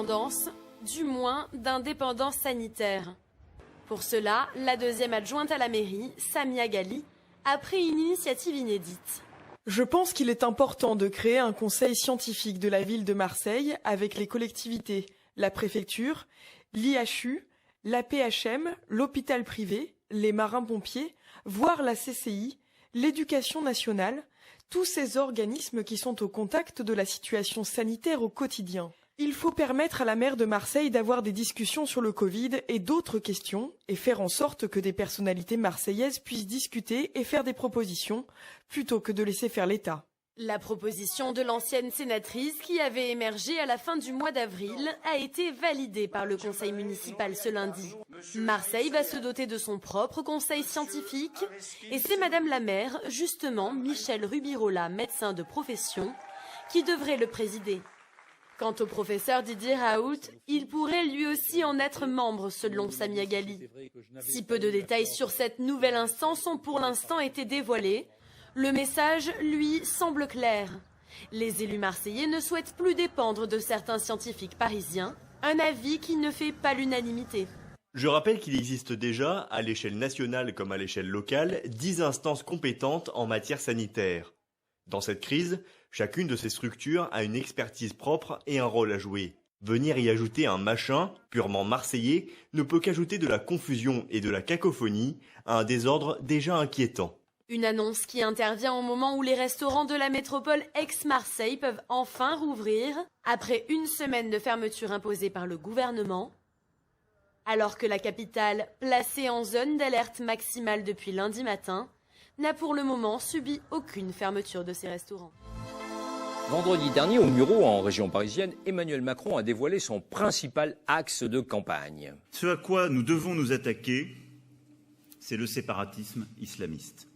d'indépendance, du moins d'indépendance sanitaire. Pour cela, la deuxième adjointe à la mairie, Samia Ghali, a pris une initiative inédite. Je pense qu'il est important de créer un conseil scientifique de la ville de Marseille avec les collectivités, la préfecture, l'IHU, la PHM, l'hôpital privé, les marins-pompiers, voire la CCI, l'éducation nationale, tous ces organismes qui sont au contact de la situation sanitaire au quotidien. Il faut permettre à la maire de Marseille d'avoir des discussions sur le Covid et d'autres questions et faire en sorte que des personnalités marseillaises puissent discuter et faire des propositions plutôt que de laisser faire l'État. La proposition de l'ancienne sénatrice qui avait émergé à la fin du mois d'avril a été validée par le conseil municipal ce lundi. Marseille va se doter de son propre conseil scientifique et c'est Madame la maire, justement Michel Rubirola, médecin de profession, qui devrait le présider. Quant au professeur Didier Raoult, il pourrait lui aussi en être membre selon Samia Ghali. Si peu de détails sur cette nouvelle instance ont pour l'instant été dévoilés, le message, lui, semble clair. Les élus marseillais ne souhaitent plus dépendre de certains scientifiques parisiens, un avis qui ne fait pas l'unanimité. Je rappelle qu'il existe déjà, à l'échelle nationale comme à l'échelle locale, 10 instances compétentes en matière sanitaire. Dans cette crise, chacune de ces structures a une expertise propre et un rôle à jouer. Venir y ajouter un machin, purement marseillais, ne peut qu'ajouter de la confusion et de la cacophonie à un désordre déjà inquiétant. Une annonce qui intervient au moment où les restaurants de la métropole ex-Marseille peuvent enfin rouvrir, après une semaine de fermeture imposée par le gouvernement, alors que la capitale, placée en zone d'alerte maximale depuis lundi matin, n'a pour le moment subi aucune fermeture de ses restaurants. Vendredi dernier, au Mureaux, en région parisienne, Emmanuel Macron a dévoilé son principal axe de campagne. Ce à quoi nous devons nous attaquer, c'est le séparatisme islamiste.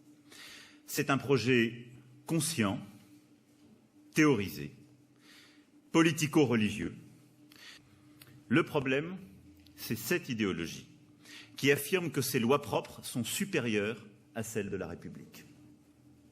C'est un projet conscient, théorisé, politico-religieux. Le problème, c'est cette idéologie qui affirme que ses lois propres sont supérieures à celles de la République.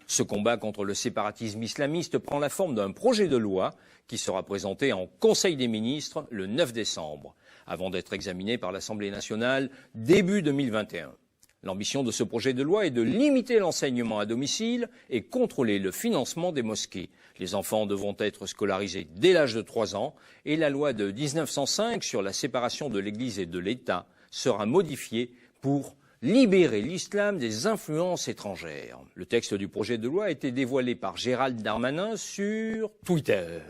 Ce combat contre le séparatisme islamiste prend la forme d'un projet de loi qui sera présenté en Conseil des ministres le 9 décembre, avant d'être examiné par l'Assemblée nationale début 2021. L'ambition de ce projet de loi est de limiter l'enseignement à domicile et contrôler le financement des mosquées. Les enfants devront être scolarisés dès l'âge de 3 ans et la loi de 1905 sur la séparation de l'Église et de l'État sera modifiée pour libérer l'islam des influences étrangères. Le texte du projet de loi a été dévoilé par Gérald Darmanin sur Twitter.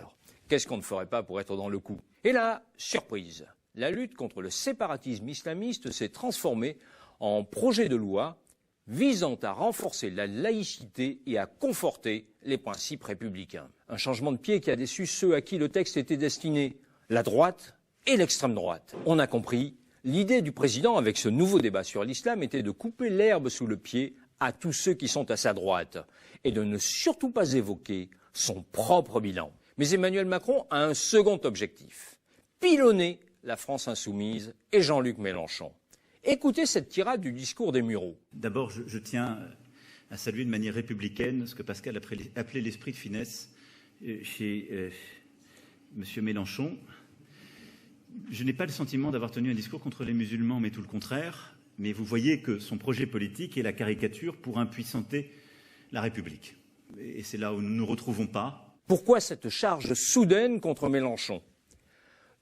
Qu'est-ce qu'on ne ferait pas pour être dans le coup? Et là, surprise, la lutte contre le séparatisme islamiste s'est transformée en projet de loi visant à renforcer la laïcité et à conforter les principes républicains. Un changement de pied qui a déçu ceux à qui le texte était destiné, la droite et l'extrême droite. On a compris. L'idée du président avec ce nouveau débat sur l'islam était de couper l'herbe sous le pied à tous ceux qui sont à sa droite et de ne surtout pas évoquer son propre bilan. Mais Emmanuel Macron a un second objectif, pilonner la France insoumise et Jean-Luc Mélenchon. Écoutez cette tirade du discours des Mureaux. D'abord, je tiens à saluer de manière républicaine ce que Pascal appelait l'esprit de finesse chez M. Mélenchon. Je n'ai pas le sentiment d'avoir tenu un discours contre les musulmans, mais tout le contraire. Mais vous voyez que son projet politique est la caricature pour impuissanter la République. Et c'est là où nous ne nous retrouvons pas. Pourquoi cette charge soudaine contre Mélenchon?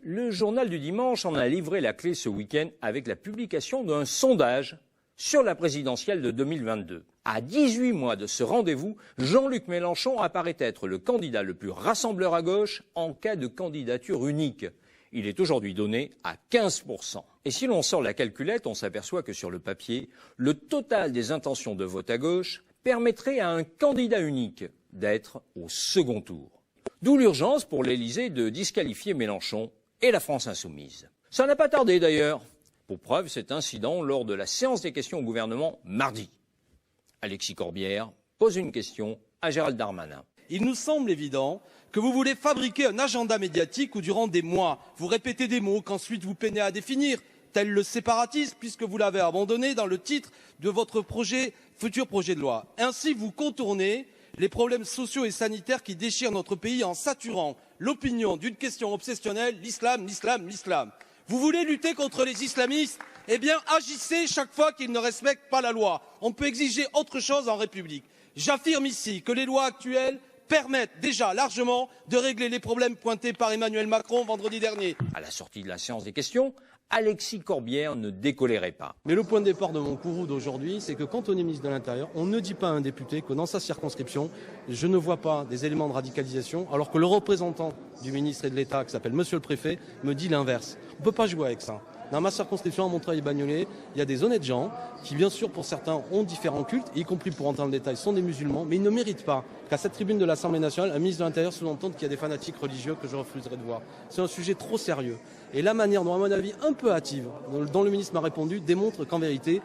Le journal du dimanche en a livré la clé ce week-end avec la publication d'un sondage sur la présidentielle de 2022. À 18 mois de ce rendez-vous, Jean-Luc Mélenchon apparaît être le candidat le plus rassembleur à gauche en cas de candidature unique. Il est aujourd'hui donné à 15%. Et si l'on sort la calculette, on s'aperçoit que sur le papier, le total des intentions de vote à gauche permettrait à un candidat unique d'être au second tour. D'où l'urgence pour l'Élysée de disqualifier Mélenchon et la France insoumise. Ça n'a pas tardé d'ailleurs. Pour preuve, cet incident lors de la séance des questions au gouvernement mardi. Alexis Corbière pose une question à Gérald Darmanin. Il nous semble évident que vous voulez fabriquer un agenda médiatique où durant des mois, vous répétez des mots qu'ensuite vous peinez à définir, tel le séparatisme, puisque vous l'avez abandonné dans le titre de votre futur projet de loi. Ainsi, vous contournez les problèmes sociaux et sanitaires qui déchirent notre pays en saturant l'opinion d'une question obsessionnelle, l'islam, l'islam, l'islam. Vous voulez lutter contre les islamistes? Eh bien, agissez chaque fois qu'ils ne respectent pas la loi. On peut exiger autre chose en République. J'affirme ici que les lois actuelles permettent déjà largement de régler les problèmes pointés par Emmanuel Macron vendredi dernier. À la sortie de la séance des questions, Alexis Corbière ne décolérait pas. Mais le point de départ de mon courroux d'aujourd'hui, c'est que quand on est ministre de l'Intérieur, on ne dit pas à un député que dans sa circonscription, je ne vois pas des éléments de radicalisation, alors que le représentant du ministre et de l'État, qui s'appelle Monsieur le Préfet, me dit l'inverse. On ne peut pas jouer avec ça. Dans ma circonscription à Montreuil-Bagnolet, il y a des honnêtes gens qui, bien sûr, pour certains, ont différents cultes, y compris pour entrer dans le détail, sont des musulmans, mais ils ne méritent pas qu'à cette tribune de l'Assemblée nationale, un ministre de l'Intérieur sous-entende qu'il y a des fanatiques religieux que je refuserai de voir. C'est un sujet trop sérieux. Et la manière dont, à mon avis, un peu hâtive, dont le ministre m'a répondu, démontre qu'en vérité,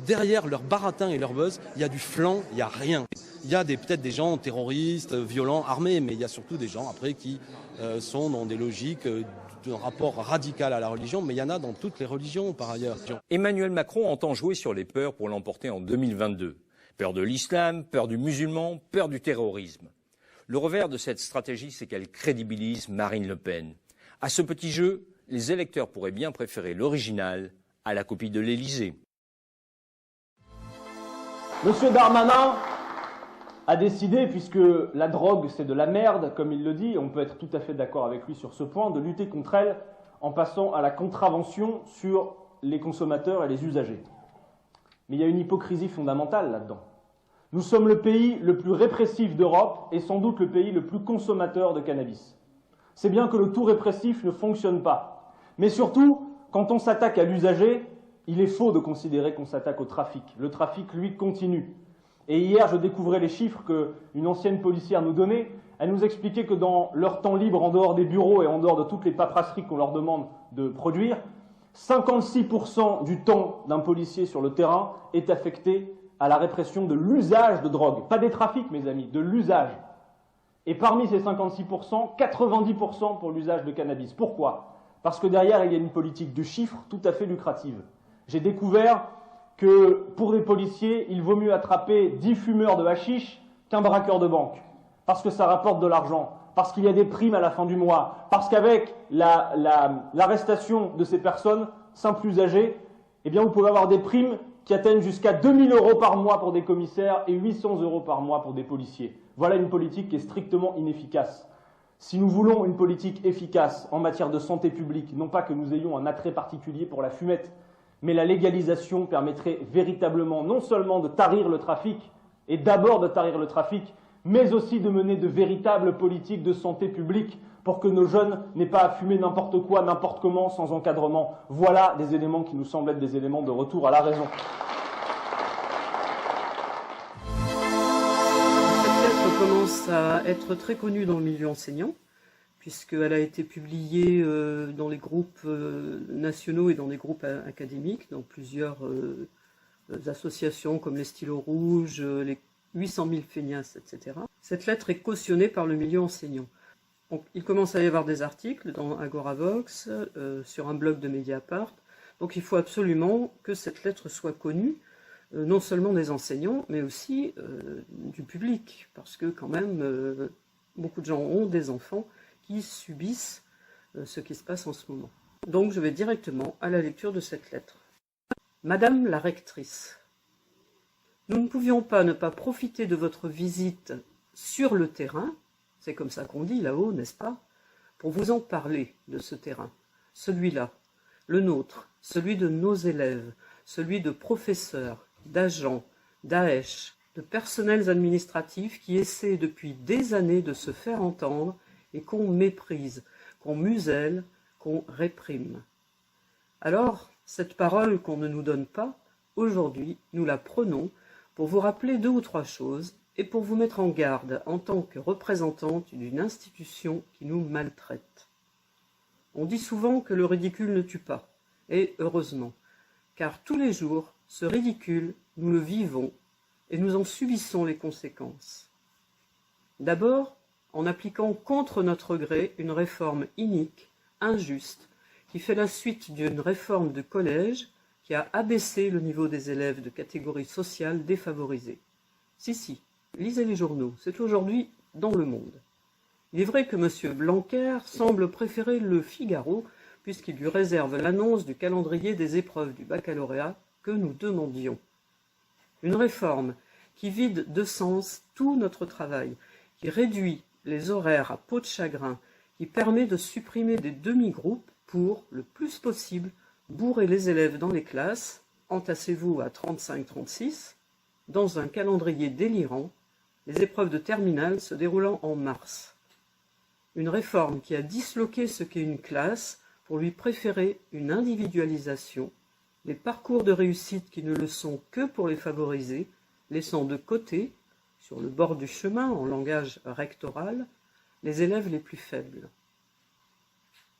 derrière leur baratin et leur buzz, il y a du flanc, il n'y a rien. Il y a peut-être des gens terroristes, violents, armés, mais il y a surtout des gens, après, qui sont dans des logiques d'un rapport radical à la religion, mais il y en a dans toutes les religions, par ailleurs. Emmanuel Macron entend jouer sur les peurs pour l'emporter en 2022. Peur de l'islam, peur du musulman, peur du terrorisme. Le revers de cette stratégie, c'est qu'elle crédibilise Marine Le Pen. À ce petit jeu, les électeurs pourraient bien préférer l'original à la copie de l'Élysée. Monsieur Darmanin a décidé, puisque la drogue c'est de la merde, comme il le dit, on peut être tout à fait d'accord avec lui sur ce point, de lutter contre elle en passant à la contravention sur les consommateurs et les usagers. Mais il y a une hypocrisie fondamentale là-dedans. Nous sommes le pays le plus répressif d'Europe et sans doute le pays le plus consommateur de cannabis. C'est bien que le tout répressif ne fonctionne pas. Mais surtout, quand on s'attaque à l'usager, il est faux de considérer qu'on s'attaque au trafic. Le trafic, lui, continue. Et hier, je découvrais les chiffres qu'une ancienne policière nous donnait. Elle nous expliquait que dans leur temps libre, en dehors des bureaux et en dehors de toutes les paperasseries qu'on leur demande de produire, 56% du temps d'un policier sur le terrain est affecté à la répression de l'usage de drogue. Pas des trafics, mes amis, de l'usage. Et parmi ces 56%, 90% pour l'usage de cannabis. Pourquoi ? Parce que derrière, il y a une politique de chiffres tout à fait lucrative. J'ai découvert que pour des policiers, il vaut mieux attraper 10 fumeurs de hashish qu'un braqueur de banque. Parce que ça rapporte de l'argent, parce qu'il y a des primes à la fin du mois, parce qu'avec l'arrestation de ces personnes, simples usagers, eh bien vous pouvez avoir des primes qui atteignent jusqu'à 2000 € par mois pour des commissaires et 800 € par mois pour des policiers. Voilà une politique qui est strictement inefficace. Si nous voulons une politique efficace en matière de santé publique, non pas que nous ayons un attrait particulier pour la fumette, mais la légalisation permettrait véritablement non seulement de tarir le trafic, et d'abord de tarir le trafic, mais aussi de mener de véritables politiques de santé publique pour que nos jeunes n'aient pas à fumer n'importe quoi, n'importe comment, sans encadrement. Voilà des éléments qui nous semblent être des éléments de retour à la raison. Cette lettre commence à être très connue dans le milieu enseignant, puisqu'elle a été publiée dans les groupes nationaux et dans les groupes académiques, dans plusieurs associations comme les Stylos Rouges, les 800 000 feignasses, etc. Cette lettre est cautionnée par le milieu enseignant. Donc, il commence à y avoir des articles dans Agoravox, sur un blog de Mediapart. Donc il faut absolument que cette lettre soit connue, non seulement des enseignants, mais aussi du public, parce que quand même, beaucoup de gens ont des enfants qui subissent ce qui se passe en ce moment. Donc je vais directement à la lecture de cette lettre. Madame la rectrice, nous ne pouvions pas ne pas profiter de votre visite sur le terrain, c'est comme ça qu'on dit là-haut, n'est-ce pas, pour vous en parler de ce terrain, celui-là, le nôtre, celui de nos élèves, celui de professeurs, d'agents, d'AESH, de personnels administratifs qui essaient depuis des années de se faire entendre et qu'on méprise, qu'on muselle, qu'on réprime. Alors, cette parole qu'on ne nous donne pas, aujourd'hui, nous la prenons pour vous rappeler 2 ou 3 choses et pour vous mettre en garde en tant que représentante d'une institution qui nous maltraite. On dit souvent que le ridicule ne tue pas, et heureusement, car tous les jours, ce ridicule, nous le vivons et nous en subissons les conséquences. D'abord, en appliquant contre notre gré une réforme inique, injuste, qui fait la suite d'une réforme de collège qui a abaissé le niveau des élèves de catégorie sociale défavorisée. Si, Lisez les journaux, c'est aujourd'hui dans Le Monde. Il est vrai que M. Blanquer semble préférer Le Figaro, puisqu'il lui réserve l'annonce du calendrier des épreuves du baccalauréat que nous demandions. Une réforme qui vide de sens tout notre travail, qui réduit les horaires à peau de chagrin, qui permet de supprimer des demi-groupes pour, le plus possible, bourrer les élèves dans les classes, entassez-vous à 35-36, dans un calendrier délirant, les épreuves de terminale se déroulant en mars. Une réforme qui a disloqué ce qu'est une classe pour lui préférer une individualisation, les parcours de réussite qui ne le sont que pour les favoriser, laissant de côté, sur le bord du chemin en langage rectoral, les élèves les plus faibles.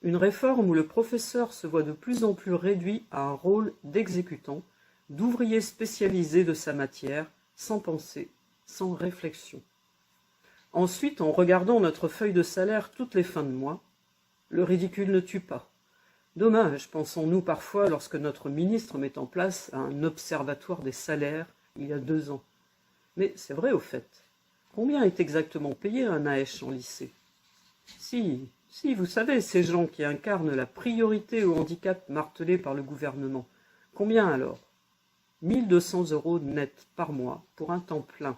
Une réforme où le professeur se voit de plus en plus réduit à un rôle d'exécutant, d'ouvrier spécialisé de sa matière, sans pensée, sans réflexion. Ensuite, en regardant notre feuille de salaire toutes les fins de mois, le ridicule ne tue pas. Dommage, pensons-nous parfois, lorsque notre ministre met en place un observatoire des salaires il y a 2 ans. Mais c'est vrai au fait. Combien est exactement payé un AESH en lycée? Si, vous savez, ces gens qui incarnent la priorité au handicap martelé par le gouvernement. Combien alors? 1 200 € net par mois pour un temps plein,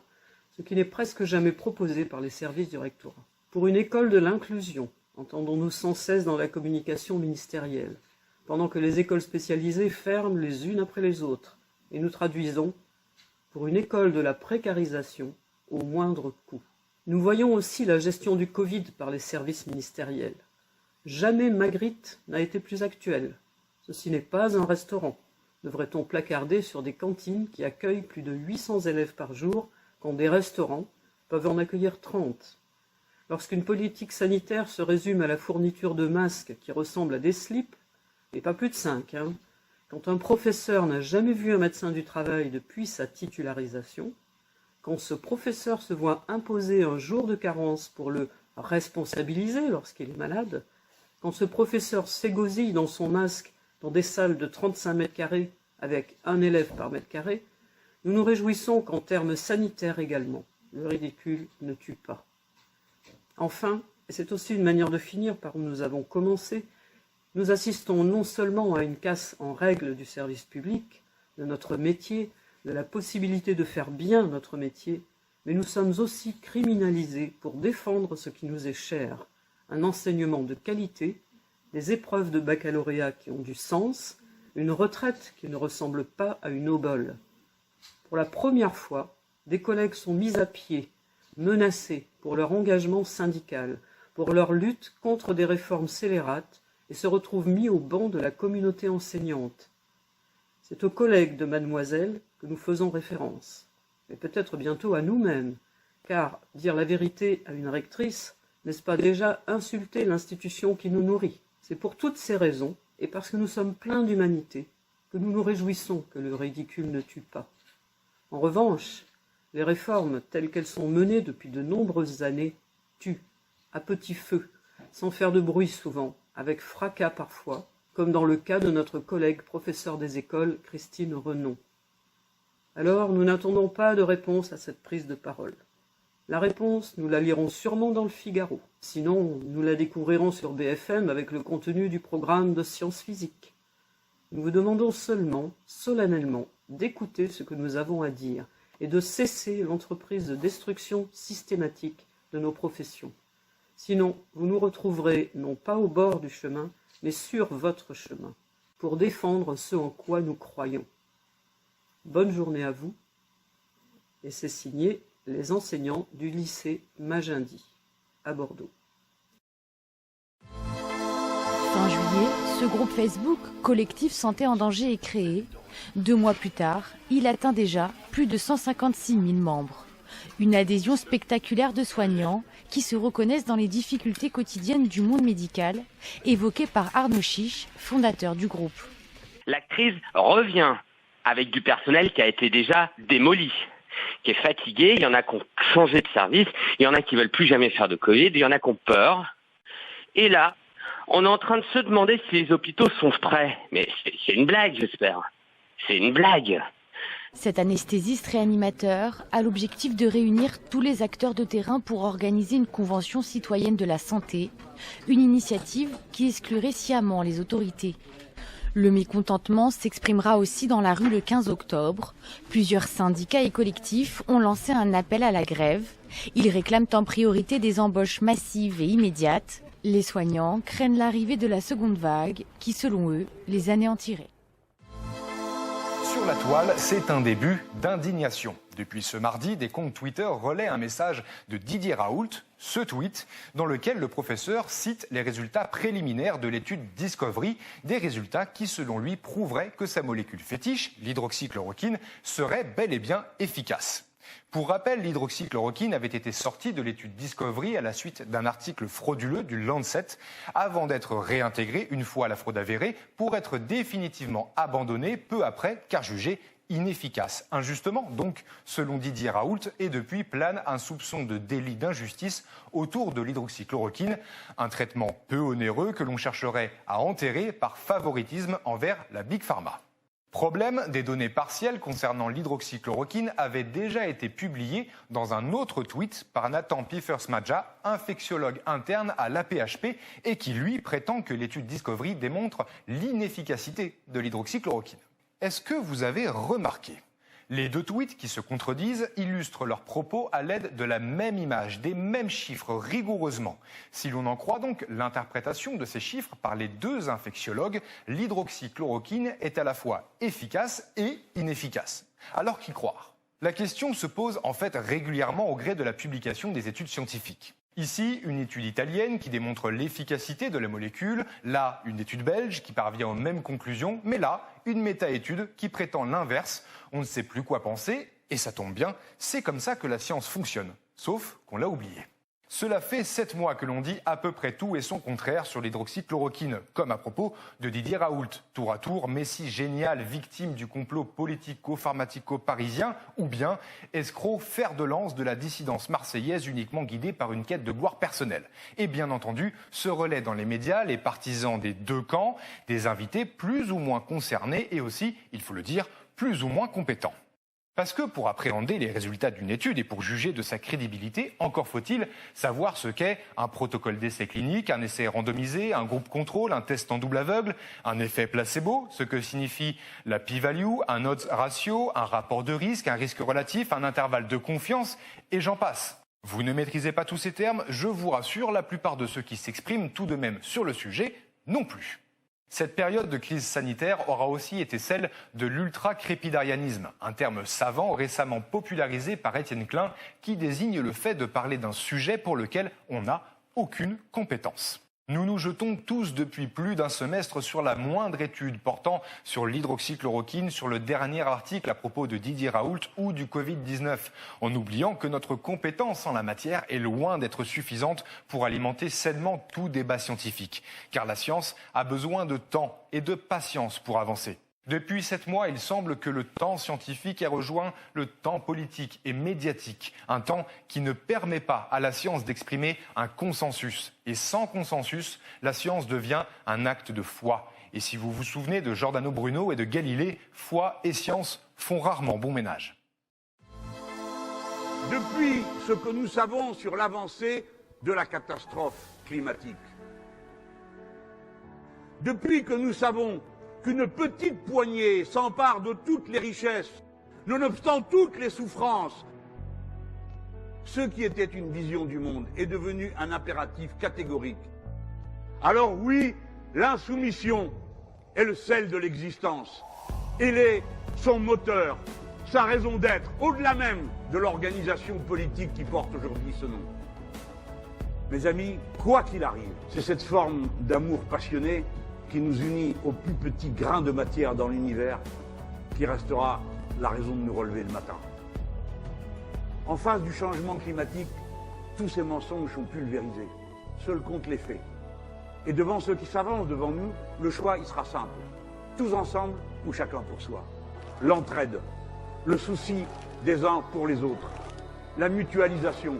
ce qui n'est presque jamais proposé par les services du rectorat. Pour une école de l'inclusion, entendons-nous sans cesse dans la communication ministérielle, pendant que les écoles spécialisées ferment les unes après les autres, et nous traduisons pour une école de la précarisation au moindre coût. Nous voyons aussi la gestion du Covid par les services ministériels. Jamais Magritte n'a été plus actuelle. Ceci n'est pas un restaurant. Devrait-on placarder sur des cantines qui accueillent plus de 800 élèves par jour, quand des restaurants peuvent en accueillir 30 ? Lorsqu'une politique sanitaire se résume à la fourniture de masques qui ressemblent à des slips, et pas plus de 5, quand un professeur n'a jamais vu un médecin du travail depuis sa titularisation, quand ce professeur se voit imposer un jour de carence pour le responsabiliser lorsqu'il est malade, quand ce professeur s'égosille dans son masque dans des salles de 35 mètres carrés avec un élève par mètre carré, nous nous réjouissons qu'en termes sanitaires également, le ridicule ne tue pas. Enfin, et c'est aussi une manière de finir par où nous avons commencé, nous assistons non seulement à une casse en règle du service public, de notre métier, de la possibilité de faire bien notre métier, mais nous sommes aussi criminalisés pour défendre ce qui nous est cher, un enseignement de qualité, des épreuves de baccalauréat qui ont du sens, une retraite qui ne ressemble pas à une obole. Pour la première fois, des collègues sont mis à pied, menacés pour leur engagement syndical, pour leur lutte contre des réformes scélérates et se retrouvent mis au banc de la communauté enseignante. C'est aux collègues de mademoiselle que nous faisons référence, mais peut-être bientôt à nous-mêmes, car dire la vérité à une rectrice, n'est-ce pas déjà insulter l'institution qui nous nourrit? C'est pour toutes ces raisons, et parce que nous sommes pleins d'humanité, que nous nous réjouissons que le ridicule ne tue pas. En revanche, les réformes telles qu'elles sont menées depuis de nombreuses années tuent, à petit feu, sans faire de bruit souvent, avec fracas parfois, comme dans le cas de notre collègue professeur des écoles, Christine Renon. Alors, nous n'attendons pas de réponse à cette prise de parole. La réponse, nous la lirons sûrement dans le Figaro. Sinon, nous la découvrirons sur BFM avec le contenu du programme de sciences physiques. Nous vous demandons seulement, solennellement, d'écouter ce que nous avons à dire et de cesser l'entreprise de destruction systématique de nos professions. Sinon, vous nous retrouverez non pas au bord du chemin, mais sur votre chemin, pour défendre ce en quoi nous croyons. Bonne journée à vous, et c'est signé les enseignants du lycée Magendie, à Bordeaux. Fin juillet, ce groupe Facebook, Collectif Santé en Danger, est créé. 2 mois plus tard, il atteint déjà plus de 156 000 membres. Une adhésion spectaculaire de soignants qui se reconnaissent dans les difficultés quotidiennes du monde médical, évoquées par Arnaud Chiche, fondateur du groupe. La crise revient avec du personnel qui a été déjà démoli, qui est fatigué. Il y en a qui ont changé de service, il y en a qui veulent plus jamais faire de Covid, il y en a qui ont peur. Et là, on est en train de se demander si les hôpitaux sont prêts. Mais c'est une blague, j'espère. C'est une blague. Cet anesthésiste réanimateur a l'objectif de réunir tous les acteurs de terrain pour organiser une convention citoyenne de la santé, une initiative qui exclurait sciemment les autorités. Le mécontentement s'exprimera aussi dans la rue le 15 octobre. Plusieurs syndicats et collectifs ont lancé un appel à la grève. Ils réclament en priorité des embauches massives et immédiates. Les soignants craignent l'arrivée de la seconde vague qui, selon eux, les anéantirait. Sur la toile, c'est un début d'indignation. Depuis ce mardi, des comptes Twitter relaient un message de Didier Raoult, ce tweet, dans lequel le professeur cite les résultats préliminaires de l'étude Discovery, des résultats qui, selon lui, prouveraient que sa molécule fétiche, l'hydroxychloroquine, serait bel et bien efficace. Pour rappel, l'hydroxychloroquine avait été sortie de l'étude Discovery à la suite d'un article frauduleux du Lancet, avant d'être réintégrée une fois la fraude avérée, pour être définitivement abandonnée peu après, car jugée inefficace. Injustement, donc, selon Didier Raoult, et depuis plane un soupçon de délit d'injustice autour de l'hydroxychloroquine, un traitement peu onéreux que l'on chercherait à enterrer par favoritisme envers la Big Pharma. Problème, des données partielles concernant l'hydroxychloroquine avaient déjà été publiées dans un autre tweet par Nathan Piefers-Maja, infectiologue interne à l'AP-HP, et qui, lui, prétend que l'étude Discovery démontre l'inefficacité de l'hydroxychloroquine. Est-ce que vous avez remarqué ? Les deux tweets qui se contredisent illustrent leurs propos à l'aide de la même image, des mêmes chiffres rigoureusement. Si l'on en croit donc l'interprétation de ces chiffres par les deux infectiologues, l'hydroxychloroquine est à la fois efficace et inefficace. Alors qu'y croire ? La question se pose en fait régulièrement au gré de la publication des études scientifiques. Ici, une étude italienne qui démontre l'efficacité de la molécule, là, une étude belge qui parvient aux mêmes conclusions, mais là, une méta-étude qui prétend l'inverse. On ne sait plus quoi penser, et ça tombe bien, c'est comme ça que la science fonctionne, sauf qu'on l'a oublié. Cela fait 7 mois que l'on dit à peu près tout et son contraire sur l'hydroxychloroquine, comme à propos de Didier Raoult, tour à tour Messie génial, victime du complot politico-pharmacico-parisien, ou bien escroc fer de lance de la dissidence marseillaise uniquement guidée par une quête de gloire personnelle. Et bien entendu, se relaient dans les médias les partisans des deux camps, des invités plus ou moins concernés et aussi, il faut le dire, plus ou moins compétents. Parce que pour appréhender les résultats d'une étude et pour juger de sa crédibilité, encore faut-il savoir ce qu'est un protocole d'essai clinique, un essai randomisé, un groupe contrôle, un test en double aveugle, un effet placebo, ce que signifie la p-value, un odds ratio, un rapport de risque, un risque relatif, un intervalle de confiance, et j'en passe. Vous ne maîtrisez pas tous ces termes, je vous rassure, la plupart de ceux qui s'expriment tout de même sur le sujet non plus. Cette période de crise sanitaire aura aussi été celle de l'ultra-crépidarianisme, un terme savant récemment popularisé par Étienne Klein qui désigne le fait de parler d'un sujet pour lequel on n'a aucune compétence. Nous nous jetons tous depuis plus d'un semestre sur la moindre étude portant sur l'hydroxychloroquine, sur le dernier article à propos de Didier Raoult ou du Covid-19, en oubliant que notre compétence en la matière est loin d'être suffisante pour alimenter sainement tout débat scientifique. Car la science a besoin de temps et de patience pour avancer. Depuis 7 mois, il semble que le temps scientifique ait rejoint le temps politique et médiatique, un temps qui ne permet pas à la science d'exprimer un consensus. Et sans consensus, la science devient un acte de foi. Et si vous vous souvenez de Giordano Bruno et de Galilée, foi et science font rarement bon ménage. Depuis ce que nous savons sur l'avancée de la catastrophe climatique, depuis que nous savons qu'une petite poignée s'empare de toutes les richesses, nonobstant toutes les souffrances, ce qui était une vision du monde est devenu un impératif catégorique. Alors oui, l'insoumission est le sel de l'existence. Elle est son moteur, sa raison d'être, au-delà même de l'organisation politique qui porte aujourd'hui ce nom. Mes amis, quoi qu'il arrive, c'est cette forme d'amour passionné qui nous unit au plus petit grain de matière dans l'univers, qui restera la raison de nous relever le matin. En face du changement climatique, tous ces mensonges sont pulvérisés. Seuls comptent les faits. Et devant ceux qui s'avancent devant nous, le choix il sera simple. Tous ensemble ou chacun pour soi. L'entraide, le souci des uns pour les autres, la mutualisation,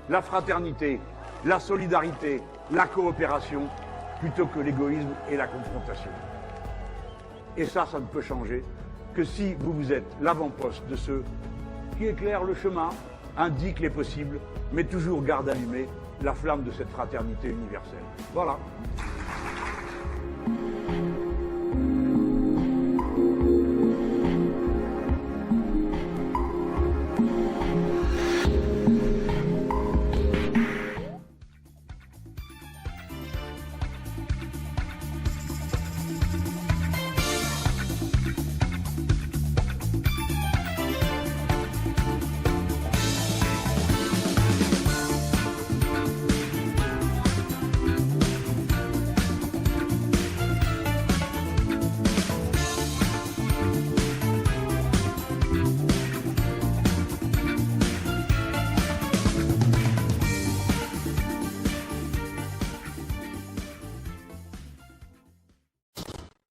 la fraternité, la solidarité, la coopération, plutôt que l'égoïsme et la confrontation. Et ça ne peut changer que si vous êtes l'avant-poste de ceux qui éclairent le chemin, indiquent les possibles, mais toujours gardent allumée la flamme de cette fraternité universelle. Voilà.